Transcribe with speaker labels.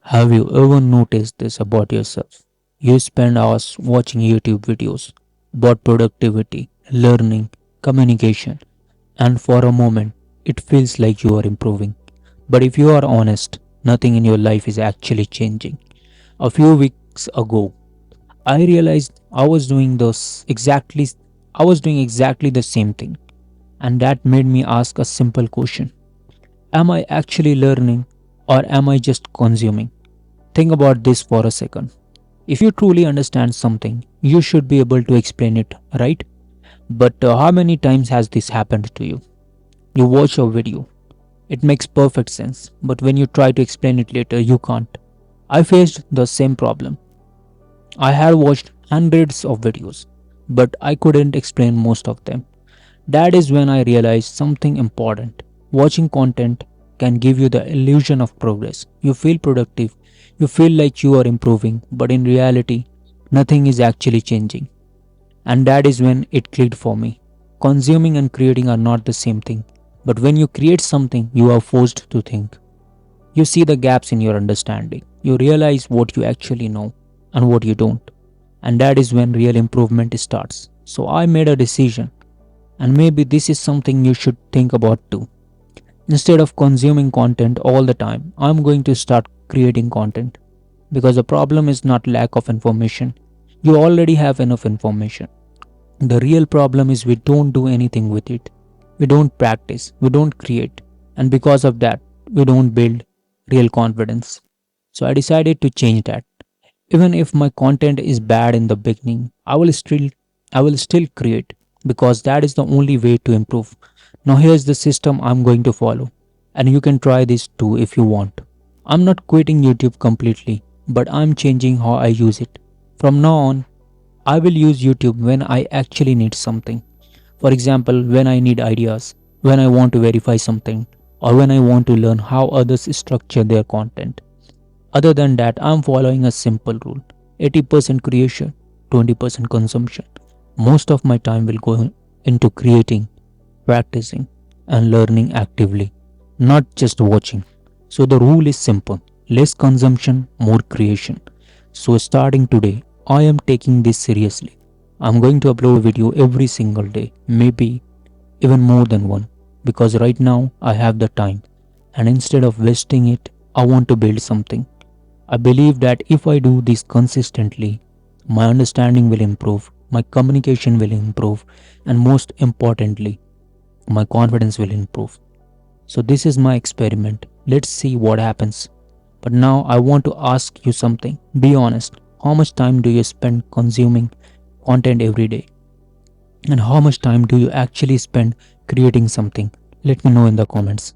Speaker 1: Have you ever noticed this about yourself? You spend hours watching YouTube videos about productivity, learning, communication, and for a moment, it feels like you are improving. But if you are honest, nothing in your life is actually changing. A few weeks ago, I realized I was doing exactly the same thing, and that made me ask a simple question. Am I actually learning or am I just consuming? Think about this for a second. If you truly understand something, you should be able to explain it, right? But how many times has this happened to you? You watch a video, it makes perfect sense, but when you try to explain it later, you can't. I faced the same problem. I had watched hundreds of videos, but I couldn't explain most of them. That is when I realized something important. Watching content can give you the illusion of progress. You feel productive, you feel like you are improving, but in reality, nothing is actually changing. And that is when it clicked for me. Consuming and creating are not the same thing. But when you create something, you are forced to think. You see the gaps in your understanding. You realize what you actually know and what you don't. And that is when real improvement starts. So I made a decision. And maybe this is something you should think about too. Instead of consuming content all the time, I'm going to start creating content. Because the problem is not lack of information. You already have enough information. The real problem is we don't do anything with it. We don't practice, we don't create, and because of that, we don't build real confidence. So I decided to change that. Even if my content is bad in the beginning, I will still create because that is the only way to improve. Now here's the system I'm going to follow, and you can try this too if you want. I'm not quitting YouTube completely, but I'm changing how I use it. From now on, I will use YouTube when I actually need something. For example, when I need ideas, when I want to verify something, or when I want to learn how others structure their content. Other than that, I'm following a simple rule: 80% creation, 20% consumption. Most of my time will go into creating, practicing, and learning actively, not just watching. So the rule is simple: less consumption, more creation. So starting today, I am taking this seriously. I'm going to upload a video every single day, maybe even more than one, because right now I have the time. And instead of wasting it, I want to build something. I believe that if I do this consistently, my understanding will improve, my communication will improve, and most importantly, my confidence will improve. So, this is my experiment. Let's see what happens. But now I want to ask you something. Be honest. How much time do you spend consuming content every day? And how much time do you actually spend creating something? Let me know in the comments.